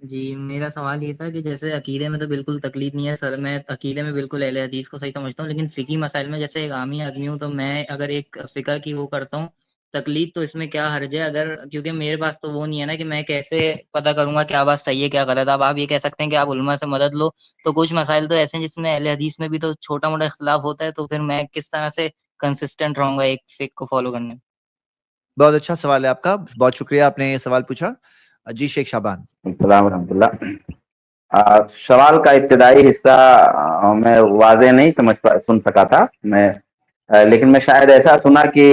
جی میرا سوال یہ تھا کہ جیسے عقیدے میں تو بالکل تکلیف نہیں ہے سر، میں عقیدے میں بالکل اہل حدیث کو صحیح سمجھتا ہوں، لیکن فقہی مسائل میں جیسے ایک عامی آدمی ہوں تو میں اگر ایک فقہ کی وہ کرتا ہوں تکلیف، تو اس میں کیا حرج ہے؟ اگر کیونکہ میرے پاس تو وہ نہیں ہے نا کہ میں کیسے پتہ کروں گا کیا بات صحیح ہے کیا غلط ہے۔ اب آپ یہ کہہ سکتے ہیں کہ آپ علماء سے مدد لو، تو کچھ مسائل تو ایسے ہیں جس میں اہل حدیث میں بھی تو چھوٹا موٹا اختلاف ہوتا ہے، تو پھر میں کس طرح سے کنسسٹنٹ رہوں گا ایک فقہ کو فالو کرنے میں؟ بہت اچھا سوال ہے آپ کا، بہت شکریہ آپ نے یہ سوال پوچھا۔ جی شیخ شعبان۔ السلام ورحمۃ اللہ۔ سوال کا ابتدائی حصہ میں واضح نہیں سن سکا تھا میں، لیکن میں شاید ایسا سنا کہ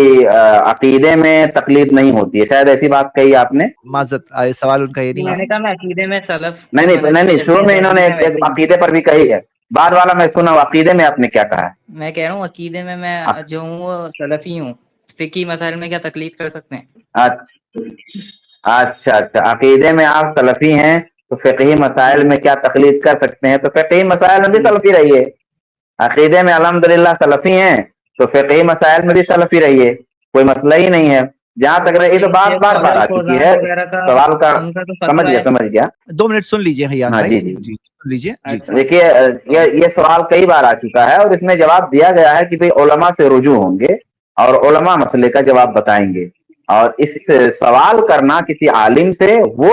عقیدے میں تقلید نہیں ہوتی ہے، شاید ایسی بات کہی آپ نے۔ معذرت، سوال ان کا یہ میں نہیں نے ہے۔ کہا میں عقیدے میں سلف کی نہیں مدد نہیں کی نہیں، شروع میں جیسے انہوں نے حدیث میں ایک ویسے ہی عقیدے پر بھی کہی ہے، بعد والا میں سنا عقیدے میں آپ نے کیا کہا ہے؟ میں کہہ رہا ہوں عقیدے میں جو ہوں وہ سلفی ہوں، فقہی مسائل میں کیا تقلید کر سکتے ہیں؟ اچھا اچھا، عقیدے میں آپ سلفی ہیں تو فقہی مسائل میں کیا تقلید کر سکتے ہیں؟ تو فقہی مسائل میں بھی سلفی رہیے۔ عقیدے میں الحمدللہ سلفی ہیں تو فقہی مسائل میں بھی سلفی رہیے، کوئی مسئلہ ہی نہیں ہے۔ جہاں تک یہ تو بات بار بار آ چکی ہے سوال کا، ان کا تو سمجھ فتویٰ ہے۔ گیا۔ 2 منٹ سن لیجئے حیان ہاں بھائی، جی جی جی سن لیجئے جی۔ اچھا دیکھیے، یہ سوال کئی بار آ چکا ہے اور اس میں جواب دیا گیا ہے کہ بھئی علماء سے رجوع ہوں گے اور علماء مسئلے کا جواب بتائیں گے، اور اس سوال کرنا کسی عالم سے وہ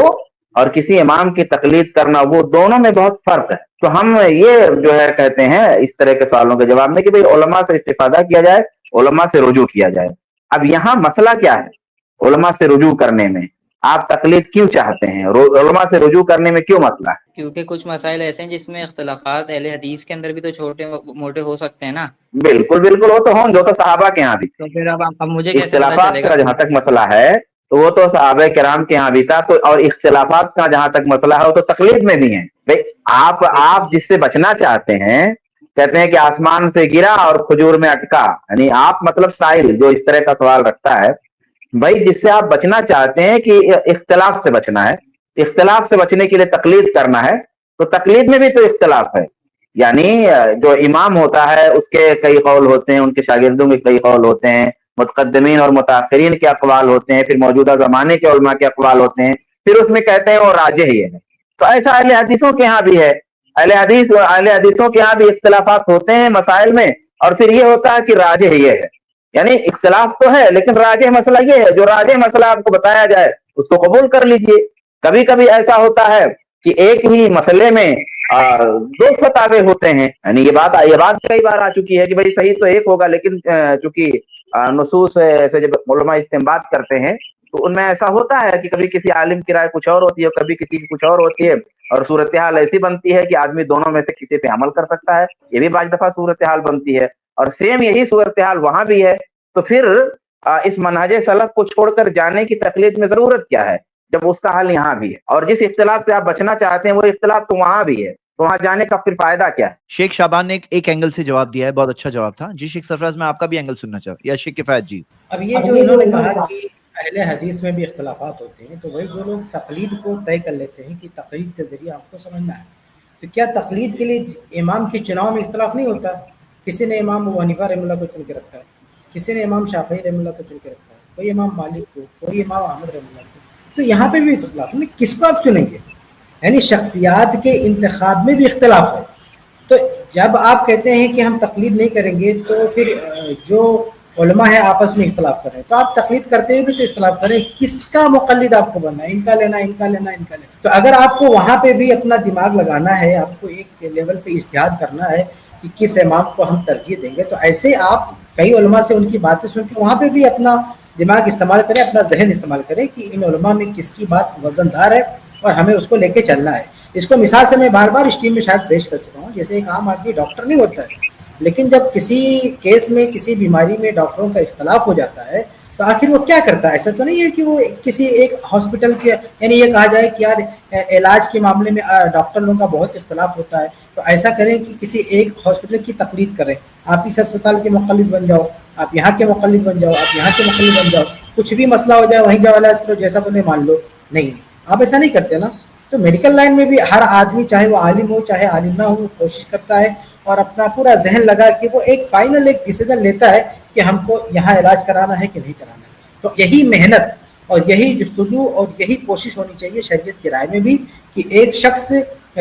اور کسی امام کی تقلید کرنا وہ دونوں میں بہت فرق ہے۔ تو ہم یہ جو ہے کہتے ہیں اس طرح کے سوالوں کے جواب میں کہ بھئی علماء سے استفادہ کیا جائے، علماء سے رجوع کیا جائے۔ اب یہاں مسئلہ کیا ہے؟ علماء سے رجوع کرنے میں آپ تقلید کیوں چاہتے ہیں؟ علماء سے رجوع کرنے میں کیوں مسئلہ ہے؟ کیونکہ کچھ مسائل ایسے ہیں جس میں اختلافات اہل حدیث کے اندر بھی تو چھوٹے موٹے ہو سکتے ہیں نا۔ بالکل بالکل، وہ تو ہوں، جو تو صحابہ کے ہاں بھی تو پھر اب مجھے کیسے پتا اختلافات چلے گا کا جہاں تک مسئلہ ہے تو وہ تو صحابہ کرام کے ہاں بھی تھا، تو اور اختلافات کا جہاں تک مسئلہ ہے وہ تو تقلید میں بھی ہے۔ بھئی آپ جس سے بچنا چاہتے ہیں، کہتے ہیں کہ آسمان سے گرا اور کھجور میں اٹکا، یعنی آپ مطلب سائل جو اس طرح کا سوال رکھتا ہے، بھائی جس سے آپ بچنا چاہتے ہیں کہ اختلاف سے بچنا ہے، اختلاف سے بچنے کے لیے تقلید کرنا ہے، تو تقلید میں بھی تو اختلاف ہے۔ یعنی جو امام ہوتا ہے اس کے کئی قول ہوتے ہیں، ان کے شاگردوں کے کئی قول ہوتے ہیں، متقدمین اور متاخرین کے اقوال ہوتے ہیں، پھر موجودہ زمانے کے علماء کے اقوال ہوتے ہیں، پھر اس میں کہتے ہیں وہ راجح ہی ہے۔ تو ایسا اہل حدیثوں کے ہاں بھی ہے، اہل حدیثوں کے ہاں بھی اختلافات ہوتے ہیں مسائل میں، اور پھر یہ ہوتا ہے کہ راجح یہ ہے، یعنی اختلاف تو ہے لیکن راجح مسئلہ یہ ہے، جو راجح مسئلہ آپ کو بتایا جائے اس کو قبول کر لیجئے۔ کبھی کبھی ایسا ہوتا ہے کہ ایک ہی مسئلے میں 2 فتوے ہوتے ہیں، یعنی یہ بات کئی بار آ چکی ہے کہ بھائی صحیح تو ایک ہوگا، لیکن چونکہ نصوص سے جب علماء استنباط کرتے ہیں تو ان میں ایسا ہوتا ہے کہ کبھی کسی عالم کی رائے کچھ اور ہوتی ہے، کبھی کسی کی کچھ اور ہوتی ہے، اور صورتحال ایسی بنتی ہے کہ آدمی دونوں میں سے کسی پہ عمل کر سکتا ہے، یہ بھی بعض دفعہ صورتحال بنتی ہے، اور سیم یہی صورتحال وہاں بھی ہے۔ تو پھر اس منہج سلف کو چھوڑ کر جانے کی تقلید میں ضرورت کیا ہے جب اس کا حل یہاں بھی ہے، اور جس اختلاف سے آپ بچنا چاہتے ہیں وہ اختلاف تو وہاں بھی ہے، تو وہاں جانے کا پھر فائدہ کیا ہے؟ شیخ شعبان نے ایک اینگل سے جواب دیا ہے، بہت اچھا جواب تھا۔ جی شیخ سرفراز، میں آپ کا بھی اینگل سننا چاہتا، یا شیخ کفایت جی۔ اب یہ جو انہوں نے کہا کہ اہل حدیث میں بھی اختلافات ہوتے ہیں، تو وہی جو لوگ تقلید کو طے کر لیتے ہیں کہ تقلید کے ذریعے آپ کو سمجھنا ہے، تو کیا تقلید کے لیے امام کے چناؤ میں اختلاف نہیں ہوتا؟ کسی نے امام ابو حنیفہ رحمہ اللہ کو چن کے رکھا ہے، کسی نے امام شافعی رحمہ اللہ کو چن کے رکھا ہے، کوئی امام مالک کو، کوئی امام احمد رحمہ اللہ کو، تو یہاں پہ بھی اختلاف ہے، کس کو آپ چنیں گے؟ یعنی شخصیات کے انتخاب میں بھی اختلاف ہے۔ تو جب آپ کہتے ہیں کہ ہم تقلید نہیں کریں گے تو پھر جو علماء ہے آپس میں اختلاف کر رہے ہیں، تو آپ تقلید کرتے ہوئے بھی تو اختلاف کریں، کس کا مقلد آپ کو بننا ہے؟ ان کا لینا، ان کا لینا، ان کا لینا۔ تو اگر آپ کو وہاں پہ بھی اپنا دماغ لگانا ہے، آپ کو ایک لیول پہ اجتہاد کرنا ہے کہ کس امام کو ہم ترجیح دیں گے، تو ایسے آپ کئی علماء سے ان کی باتیں سن کے وہاں پہ بھی اپنا دماغ استعمال کریں، اپنا ذہن استعمال کریں کہ ان علماء میں کس کی بات وزن دار ہے اور ہمیں اس کو لے کے چلنا ہے۔ اس کو مثال سے میں بار بار اس ٹیم میں شاید پیش کر چکا ہوں، جیسے ایک عام آدمی ڈاکٹر نہیں ہوتا ہے، لیکن جب کسی کیس میں کسی بیماری میں ڈاکٹروں کا اختلاف ہو جاتا ہے تو آخر وہ کیا کرتا ہے؟ ایسا تو نہیں ہے کہ وہ کسی ایک ہاسپٹل کے، یعنی یہ کہا جائے کہ یار علاج کے معاملے میں ڈاکٹر لوگوں کا بہت اختلاف ہوتا ہے تو ایسا کریں کہ کسی ایک ہاسپٹل کی تقلید کریں، آپ اس اسپتال کے مقلد بن جاؤ، آپ یہاں کے مقلد بن جاؤ، آپ یہاں کے مقلد بن جاؤ، کچھ بھی مسئلہ ہو جائے وہیں جاؤ علاج کرو، جیسا بولے مان لو۔ نہیں، آپ ایسا نہیں کرتے نا۔ تو میڈیکل لائن میں بھی ہر آدمی چاہے وہ عالم ہو چاہے عالم نہ ہو، وہ کوشش کرتا ہے اور اپنا پورا ذہن لگا کہ وہ ایک فائنل ایک ڈیسیجن لیتا ہے کہ ہم کو یہاں علاج کرانا ہے کہ نہیں کرانا ہے۔ تو یہی محنت اور یہی جستجو اور یہی کوشش ہونی چاہیے شریعت کی رائے میں بھی کہ ایک شخص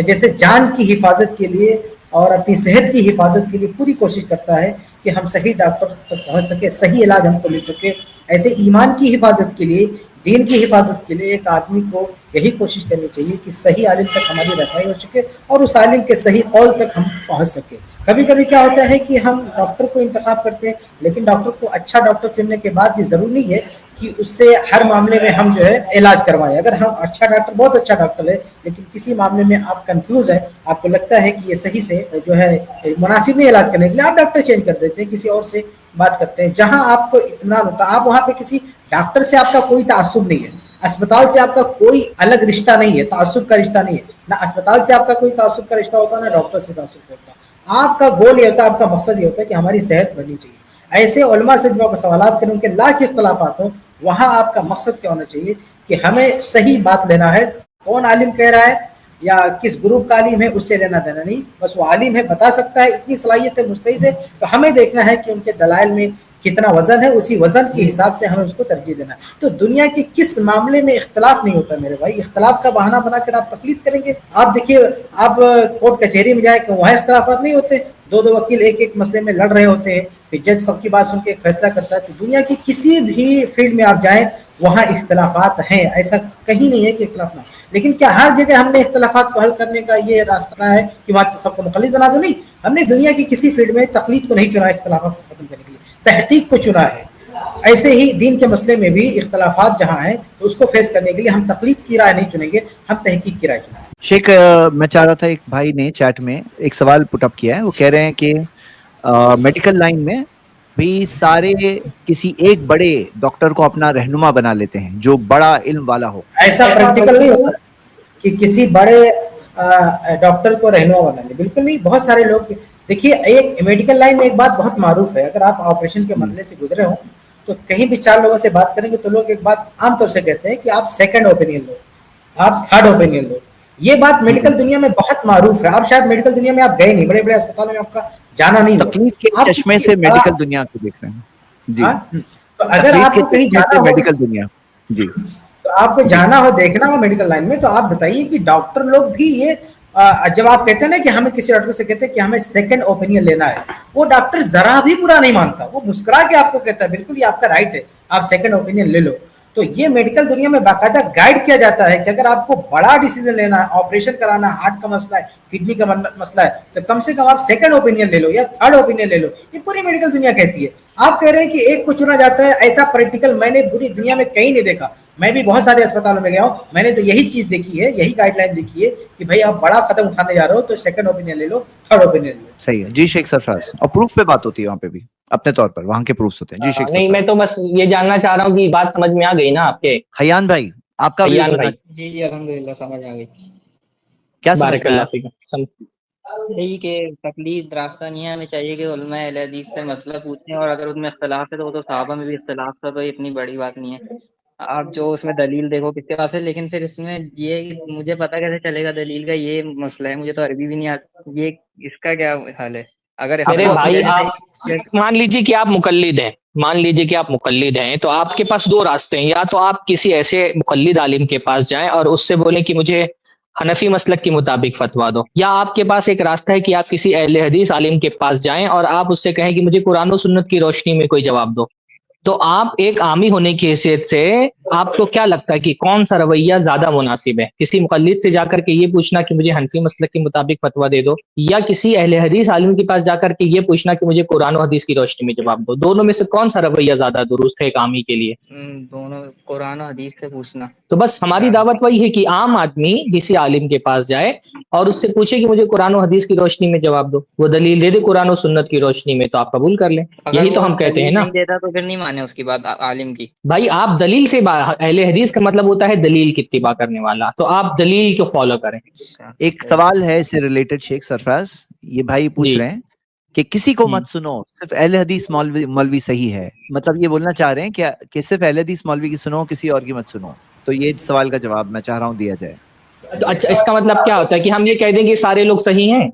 جیسے جان کی حفاظت کے لیے اور اپنی صحت کی حفاظت کے لیے پوری کوشش کرتا ہے کہ ہم صحیح ڈاکٹر تک پہنچ سکے، صحیح علاج ہم کو مل سکے، ایسے ایمان کی حفاظت کے لیے، دین کی حفاظت کے لیے ایک آدمی کو یہی کوشش کرنی چاہیے کہ صحیح عالم تک ہماری رسائی ہو سکے اور اس عالم کے صحیح قول تک ہم پہنچ سکے۔ کبھی کبھی کیا ہوتا ہے کہ ہم ڈاکٹر کو انتخاب کرتے ہیں، لیکن ڈاکٹر کو اچھا ڈاکٹر چننے کے بعد بھی ضروری نہیں ہے کہ اس سے ہر معاملے میں ہم جو ہے علاج کروائیں۔ اگر ہم اچھا ڈاکٹر بہت اچھا ڈاکٹر ہے لیکن کسی معاملے میں آپ کنفیوز ہیں، آپ کو لگتا ہے کہ یہ صحیح سے جو ہے مناسب نہیں علاج کرنے کے لیے، آپ ڈاکٹر چینج کر دیتے ہیں، کسی اور سے بات کرتے ہیں جہاں آپ کو اطمینان ہوتا ہے۔ آپ وہاں پہ کسی ڈاکٹر سے آپ کا کوئی تعصب نہیں ہے، اسپتال سے آپ کا کوئی الگ رشتہ نہیں ہے، تعصب کا رشتہ نہیں ہے، نہ اسپتال سے آپ کا کوئی تعصب کا رشتہ ہوتا، نہ ڈاکٹر سے تعصب ہوتا۔ آپ کا گول یہ ہوتا ہے، آپ کا مقصد یہ ہوتا ہے کہ ہماری صحت بننی چاہیے۔ ایسے علماء سے جب آپ سوالات کریں، ان کے لاکھ اختلافات ہوں، وہاں آپ کا مقصد کیا ہونا چاہیے کہ ہمیں صحیح بات لینا ہے، کون عالم کہہ رہا ہے یا کس گروپ کا عالم ہے اس سے لینا دینا نہیں، بس وہ عالم ہے، بتا سکتا ہے، اتنی صلاحیت ہے، مجتہد ہے، تو ہمیں دیکھنا ہے کہ ان کے دلائل میں کتنا وزن ہے، اسی وزن کے حساب سے ہمیں اس کو ترجیح دینا ہے۔ تو دنیا کے کس معاملے میں اختلاف نہیں ہوتا میرے بھائی؟ اختلاف کا بہانہ بنا کر آپ تقلید کریں گے؟ آپ دیکھیے، آپ کورٹ کچہری میں جائیں کہ وہاں اختلافات نہیں ہوتے، دو دو وکیل ایک ایک مسئلے میں لڑ رہے ہوتے ہیں، پھر جج سب کی بات سن کے ایک فیصلہ کرتا ہے۔ تو دنیا کی کسی بھی فیلڈ میں آپ جائیں وہاں اختلافات ہیں، ایسا کہیں نہیں ہے کہ اختلاف نہ۔ لیکن کیا ہر جگہ ہم نے اختلافات کو حل کرنے کا یہ راستہ ہے کہ وہاں سب کو مقلد بنا دو؟ نہیں، ہم نے دنیا کی کسی فیلڈ میں تقلید کو نہیں چنا اختلافات کو ختم کرنے کے لیے، تحقیق کو چنا ہے۔ ایسے ہی دین کے مسئلے میں بھی اختلافات جہاں ہیں تو اس کو فیس کرنے کے لیے ہم تقلید کی رائے نہیں چنیں گے، ہم تحقیق کی رائے چنیں گے۔ شیخ میں چاہ رہا تھا، ایک بھائی نے چیٹ میں ایک سوال پٹ اپ کیا ہے، وہ کہہ رہے ہیں کہ میڈیکل لائن میں بھی سارے کسی ایک بڑے ڈاکٹر کو اپنا رہنما بنا لیتے ہیں جو بڑا علم والا ہو۔ ایسا پریکٹیکل نہیں ہوتا کہ کسی بڑے ڈاکٹر کو رہنما بنا لیں، بالکل نہیں۔ بہت سارے لوگ دیکھیے، ایک میڈیکل لائن میں ایک بات بہت معروف ہے، اگر آپ آپریشن کے مرحلے سے گزرے ہوں تو کہیں بھی چار لوگوں سے بات کریں گے تو لوگ ایک بات عام طور سے کہتے ہیں کہ آپ سیکنڈ اوپینین لو، آپ تھرڈ اوپینین لو۔ یہ بات میڈیکل دنیا میں بہت معروف ہے۔ آپ شاید میڈیکل دنیا میں آپ گئے نہیں، بڑے بڑے اسپتالوں میں آپ کا جانا نہیں ہوا، تقلید کے آپ چشمے سے میڈیکل دنیا کو دیکھ رہے ہیں جی، تو اگر تقلید آپ کے کو کہیں چشمے جانا سے ہو، میڈیکل دنیا جی، تو آپ کو جانا ہو، دیکھنا ہو میڈیکل لائن میں، تو آپ بتائیے کہ ڈاکٹر لوگ بھی یہ جب آپ کہتے ہیں نا کہ ہمیں کسی ڈاکٹر سے کہتے ہیں کہ ہمیں سیکنڈ اوپینین لینا ہے، وہ ڈاکٹر ذرا بھی برا نہیں مانتا، وہ مسکرا کے آپ کو کہتا ہے بالکل یہ آپ کا رائٹ ہے، آپ سیکنڈ اوپینین لے لو۔ تو یہ میڈیکل دنیا میں باقاعدہ گائیڈ کیا جاتا ہے کہ اگر آپ کو بڑا ڈیسیزن لینا ہے، آپریشن کرانا ہے، ہارٹ کا مسئلہ ہے، کڈنی کا مسئلہ ہے، تو کم سے کم آپ سیکنڈ اوپینین لے لو یا تھرڈ اوپینین لے لو۔ یہ پوری میڈیکل دنیا کہتی ہے۔ آپ کہہ رہے ہیں کہ ایک کو چنا جاتا ہے، ایسا پریکٹیکل میں نے پوری دنیا میں کہیں نہیں دیکھا۔ میں بھی بہت سارے اسپتالوں میں گیا ہوں، میں نے تو یہی چیز دیکھی ہے، یہی گائیڈ لائن دیکھی ہے کہ بھائی آپ بڑا قدم اٹھانے جا رہے ہو تو سیکنڈ اوپینین لے لو، تھرڈ اوپینین لے لو۔ صحیح ہے جی شیخ سرفراز، اور پروف پہ بات ہوتی ہے وہاں پہ بھی، اپنے طور پر وہاں کے پروفس ہوتے ہیں جی شیخ نہیں، میں سرفراز۔ تو بس یہ جاننا چاہ رہا ہوں کہ بات سمجھ میں آ گئی نا آپ کے؟ حیان بھائی آپ کا ویو حیان سننا، بھائی، جی الحمدللہ سمجھ آ گئی۔ کیا سمجھ بارک میں اللہ آیا؟ فیک۔ یہی کہ تقلید راستہ نہیں ہے، ہمیں چاہیے کہ علماء اہل حدیث سے مسئلہ پوچھیں، اور اگر اس میں اختلاف ہے تو وہ تو صحابہ میں بھی اختلاف تھا، تو اتنی بڑی بات نہیں ہے۔ آپ جو اس میں دلیل دیکھو کس کے پاس ہے، لیکن پھر اس میں یہ مجھے پتا کیسے چلے گا دلیل کا، یہ مسئلہ ہے، مجھے تو عربی بھی نہیں آتی، یہ اس کا کیا حال ہے اگر میرے اختلاف بھائی، ہے؟ آپ مان لیجیے کہ آپ مقلد ہیں، مان لیجیے کہ آپ مقلد ہیں، تو آپ کے پاس دو راستے ہیں، یا تو آپ کسی ایسے مقلد عالم کے پاس جائیں اور اس سے بولیں کہ مجھے حنفی مسلک کے مطابق فتوا دو، یا آپ کے پاس ایک راستہ ہے کہ آپ کسی اہل حدیث عالم کے پاس جائیں اور آپ اس سے کہیں کہ مجھے قرآن و سنت کی روشنی میں کوئی جواب دو۔ تو آپ ایک عامی ہونے کی حیثیت سے آپ کو کیا لگتا ہے کہ کون سا رویہ زیادہ مناسب ہے؟ کسی مقلد سے جا کر کے یہ پوچھنا کہ مجھے حنفی مسلک کے مطابق فتوا دے دو، یا کسی اہل حدیث عالم کے پاس جا کر کے یہ پوچھنا کہ مجھے قرآن و حدیث کی روشنی میں جواب دو؟ دونوں میں سے کون سا رویہ زیادہ درست ہے ایک عامی کے لیے؟ دونوں قرآن و حدیث سے پوچھنا۔ تو بس ہماری دعوت وہی ہے کہ عام آدمی کسی عالم کے پاس جائے اور اس سے پوچھے کہ مجھے قرآن و حدیث کی روشنی میں جواب دو، وہ دلیل دے دے قرآن و سنت کی روشنی میں، تو آپ قبول کر لیں۔ اگر یہی وہ تو ہم کہتے ہیں دلیل نا نہیں دیتا تو پھر نہیں مانے اس کی بات عالم کی۔ بھائی، آپ دلیل سے اہل حدیث کا مطلب ہوتا ہے دلیل کی اتباع کرنے والا، تو آپ دلیل کو فالو کریں۔ ایک سوال ہے اس سے ریلیٹڈ شیخ سرفراز، یہ بھائی پوچھ جی رہے ہیں کہ کسی کو مت سنو، صرف اہل حدیث مولوی صحیح ہے، مطلب یہ بولنا چاہ رہے ہیں کہ صرف اہل حدیث مولوی کی سنو، کسی اور کی مت سنو۔ تو یہ سوال کا جواب میں چاہ رہا ہوں دیا جائے۔ تو اچھا، اس کا مطلب کیا ہوتا ہے کہ ہم یہ کہہ دیں کہ سارے لوگ صحیح ہیں؟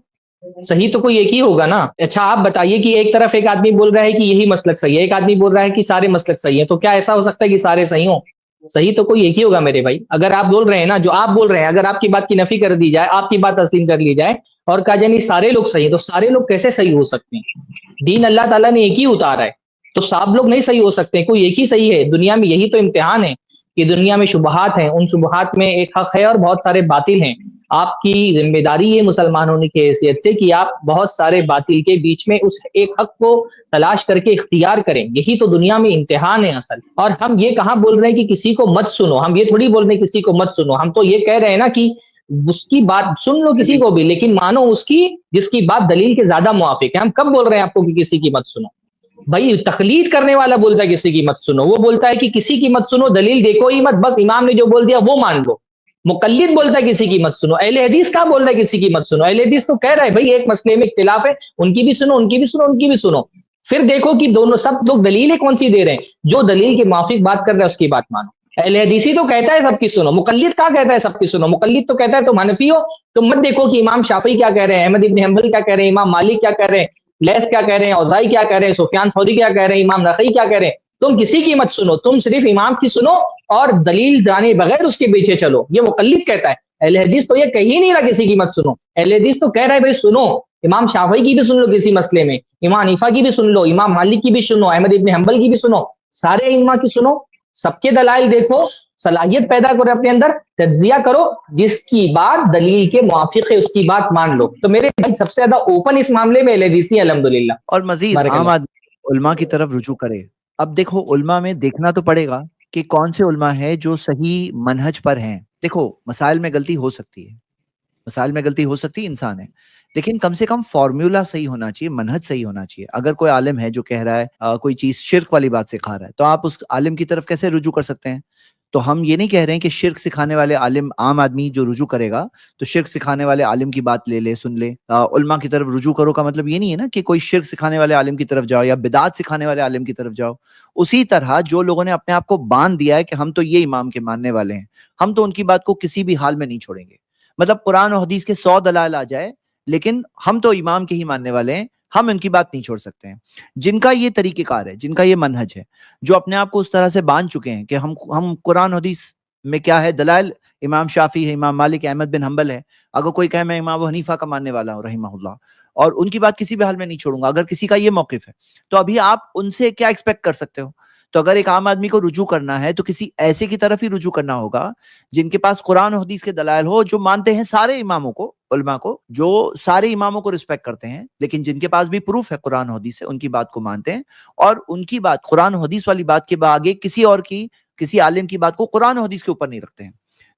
صحیح تو کوئی ایک ہی ہوگا نا۔ اچھا آپ بتائیے کہ ایک طرف ایک آدمی بول رہا ہے کہ یہی مسلک صحیح ہے، ایک آدمی بول رہا ہے کہ سارے مسلک صحیح ہیں، تو کیا ایسا ہو سکتا ہے کہ سارے صحیح ہوں؟ صحیح تو کوئی ایک ہی ہوگا میرے بھائی. اگر آپ بول رہے ہیں نا جو آپ بول رہے ہیں, اگر آپ کی بات کی نفی کر دی جائے, آپ کی بات تسلیم کر لی جائے اور کہا جائے نہیں سارے لوگ صحیح ہیں, تو سارے لوگ کیسے صحیح ہو سکتے ہیں؟ دین اللہ تعالیٰ نے ایک ہی اتارا ہے, تو سب لوگ نہیں صحیح ہو سکتے, کوئی ایک ہی صحیح ہے. دنیا میں یہی تو امتحان ہے کہ دنیا میں شبہات ہیں, ان شبہات میں ایک حق ہے اور بہت سارے باطل ہیں. آپ کی ذمہ داری ہے مسلمان ہونے کی حیثیت سے کہ آپ بہت سارے باطل کے بیچ میں اس ایک حق کو تلاش کر کے اختیار کریں. یہی تو دنیا میں امتحان ہے اصل. اور ہم یہ کہاں بول رہے ہیں کہ کسی کو مت سنو, ہم یہ تھوڑی بول رہے ہیں کسی کو مت سنو, ہم تو یہ کہہ رہے ہیں نا کہ اس کی بات سن لو کسی کو بھی, لیکن مانو اس کی جس کی بات دلیل کے زیادہ موافق ہے. ہم کب بول رہے ہیں آپ کو کہ کسی کی مت سنو؟ بھائی تقلید کرنے والا بولتا ہے کسی کی مت سنو, وہ بولتا ہے کہ کسی کی مت سنو, دلیل دیکھو ہی مت, بس امام نے جو بول دیا وہ مان لو. مقلد بولتا ہے کسی کی مت سنو. اہل حدیث کہاں بول رہا ہے کسی کی مت سنو؟ اہل حدیث تو کہہ رہا ہے بھائی ایک مسئلے میں اختلاف ہے, ان کی بھی سنو, ان کی بھی سنو, ان کی بھی سنو. پھر دیکھو کہ دونوں سب لوگ دلیلیں کون سی دے رہے ہیں, جو دلیل کے موافق بات کر رہے ہیں اس کی بات مانو. اہل حدیثی تو کہتا ہے سب کی سنو, مقلد کہاں کہتا ہے سب کی سنو؟ مقلد تو کہتا ہے تم حنفی ہو تو مت دیکھو کہ امام شافعی کیا کہہ رہے ہیں, احمد ابن حنبل کیا کہہ رہے ہیں, امام مالک کیا کہہ رہے ہیں, لیث کیا کہہ رہے ہیں, اوزائی کیا کہہ رہے ہیں, سفیان ثوری کیا کہہ رہے ہیں, امام نخعی کیا کہہ رہے ہیں. تم کسی کی مت سنو, تم صرف امام کی سنو اور دلیل جانے بغیر اس کے پیچھے چلو, یہ مقلد کہتا ہے. اہل حدیث تو یہ کہہ ہی نہیں رہا کسی کی مت سنو. اہل حدیث تو کہہ رہا ہے بھائی سنو, امام شافعی کی بھی سن لو کسی مسئلے میں, امام حنیفہ کی بھی سن لو, امام مالک کی بھی سنو, احمد ابن حنبل کی بھی سنو, سارے ائمہ کی سنو, سب کے دلائل دیکھو, صلاحیت پیدا کرو اپنے اندر, تجزیہ کرو, جس کی بات دلیل کے موافق ہے اس کی بات مان لو. تو میرے بھائی سب سے زیادہ اوپن اس معاملے میں اہل حدیث الحمدللہ. اور مزید عام آدمی علماء کی طرف رجوع کرے. اب دیکھو علماء میں دیکھنا تو پڑے گا کہ کون سے علماء ہیں جو صحیح منہج پر ہیں. دیکھو مسائل میں غلطی ہو سکتی ہے, مسائل میں غلطی ہو سکتی ہے, انسان ہے, لیکن کم سے کم فارمولا صحیح ہونا چاہیے, منہج صحیح ہونا چاہیے. اگر کوئی عالم ہے جو کہہ رہا ہے کوئی چیز شرک والی بات سکھا رہا ہے, تو آپ اس عالم کی طرف کیسے رجوع کر سکتے ہیں؟ تو ہم یہ نہیں کہہ رہے ہیں کہ شرک سکھانے والے عالم, عام آدمی جو رجوع کرے گا تو شرک سکھانے والے عالم کی بات لے لے, سن لے. علماء کی طرف رجوع کرو کا مطلب یہ نہیں ہے نا کہ کوئی شرک سکھانے والے عالم کی طرف جاؤ یا بدعت سکھانے والے عالم کی طرف جاؤ. اسی طرح جو لوگوں نے اپنے آپ کو باندھ دیا ہے کہ ہم تو یہ امام کے ماننے والے ہیں, ہم تو ان کی بات کو کسی بھی حال میں نہیں چھوڑیں گے. مطلب قرآن و حدیث کے 100 دلائل آ جائے لیکن ہم تو امام کے ہی ماننے والے ہیں, ہم ان کی بات نہیں چھوڑ سکتے ہیں. جن کا یہ طریقہ کار ہے, جن کا یہ منہج ہے, جو اپنے آپ کو اس طرح سے باندھ چکے ہیں کہ ہم قرآن حدیث میں کیا ہے دلائل, امام شافعی ہے, امام مالک ہے, احمد بن حنبل ہے. اگر کوئی کہے میں امام ابو حنیفہ کا ماننے والا ہوں رحمہ اللہ, اور ان کی بات کسی بھی حال میں نہیں چھوڑوں گا, اگر کسی کا یہ موقف ہے تو ابھی آپ ان سے کیا ایکسپیکٹ کر سکتے ہو؟ تو اگر ایک عام آدمی کو رجوع کرنا ہے تو کسی ایسے کی طرف ہی رجوع کرنا ہوگا جن کے پاس قرآن و حدیث کے دلائل ہو, جو مانتے ہیں سارے اماموں کو, علماء کو, جو سارے اماموں کو رسپیکٹ کرتے ہیں, لیکن جن کے پاس بھی پروف ہے قرآن و حدیث سے, ان کی بات کو مانتے ہیں, اور ان کی بات قرآن و حدیث والی بات کے آگے کسی اور کی, کسی عالم کی بات کو قرآن و حدیث کے اوپر نہیں رکھتے ہیں.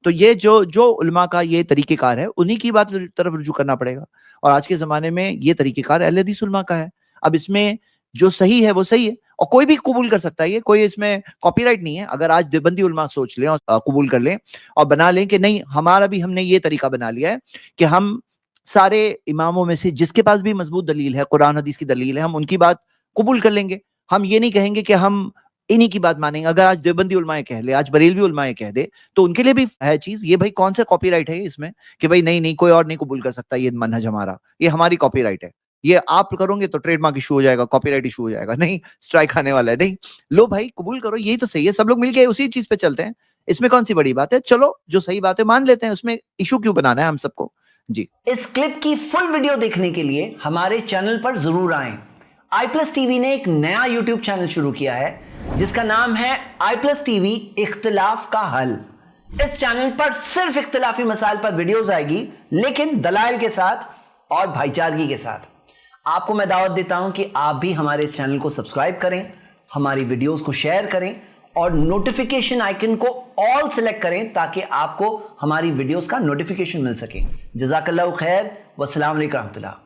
تو یہ جو علماء کا یہ طریقہ کار ہے, انہی کی بات طرف رجوع کرنا پڑے گا. اور آج کے زمانے میں یہ طریقہ کار اہل حدیث علماء کا ہے. اب اس میں جو صحیح ہے وہ صحیح ہے, اور کوئی بھی قبول کر سکتا ہے, یہ کوئی اس میں کاپی رائٹ نہیں ہے. اگر آج دیوبندی علماء سوچ لیں اور قبول کر لیں اور بنا لیں کہ نہیں ہمارا بھی, ہم نے یہ طریقہ بنا لیا ہے کہ ہم سارے اماموں میں سے جس کے پاس بھی مضبوط دلیل ہے, قرآن حدیث کی دلیل ہے, ہم ان کی بات قبول کر لیں گے, ہم یہ نہیں کہیں گے کہ ہم انہی کی بات مانیں گے. اگر آج دیوبندی علماء کہہ لے, آج بریلوی علماء کہہ دے, تو ان کے لیے بھی ہے چیز یہ, بھائی کون سے کاپی رائٹ ہے اس میں کہ بھائی نہیں کوئی اور نہیں قبول کر سکتا یہ منہج ہمارا, یہ ہماری کاپی رائٹ ہے, یہ آپ کرو گے تو ٹریڈ مارک ایشو ہو جائے گا, کاپی رائٹ ایشو ہو جائے گا, نہیں اسٹرائک آنے والا ہے. نہیں, لو بھائی قبول کرو, یہی تو صحیح ہے, سب لوگ مل کے اسی چیز پہ چلتے ہیں, اس میں کون سی بڑی بات ہے؟ چلو جو صحیح بات ہے مان لیتے ہیں, اس میں ایشو کیوں بنانا ہے ہم سب کو. جی, اس کلپ کی فل ویڈیو دیکھنے کے لیے ہمارے چینل پر ضرور آئیں. آئی پلس ٹی وی نے ایک نیا یوٹیوب چینل شروع کیا ہے جس کا نام ہے آئی پلس ٹی وی اختلاف کا حل. اس چینل پر صرف اختلافی مسائل پر ویڈیوز آئے گی, لیکن دلائل کے ساتھ اور بھائی چارگی کے ساتھ. آپ کو میں دعوت دیتا ہوں کہ آپ بھی ہمارے اس چینل کو سبسکرائب کریں, ہماری ویڈیوز کو شیئر کریں اور نوٹیفیکیشن آئیکن کو آل سلیکٹ کریں تاکہ آپ کو ہماری ویڈیوز کا نوٹیفیکیشن مل سکے. جزاک اللہ خیر, والسلام علیکم ورحمۃ اللہ.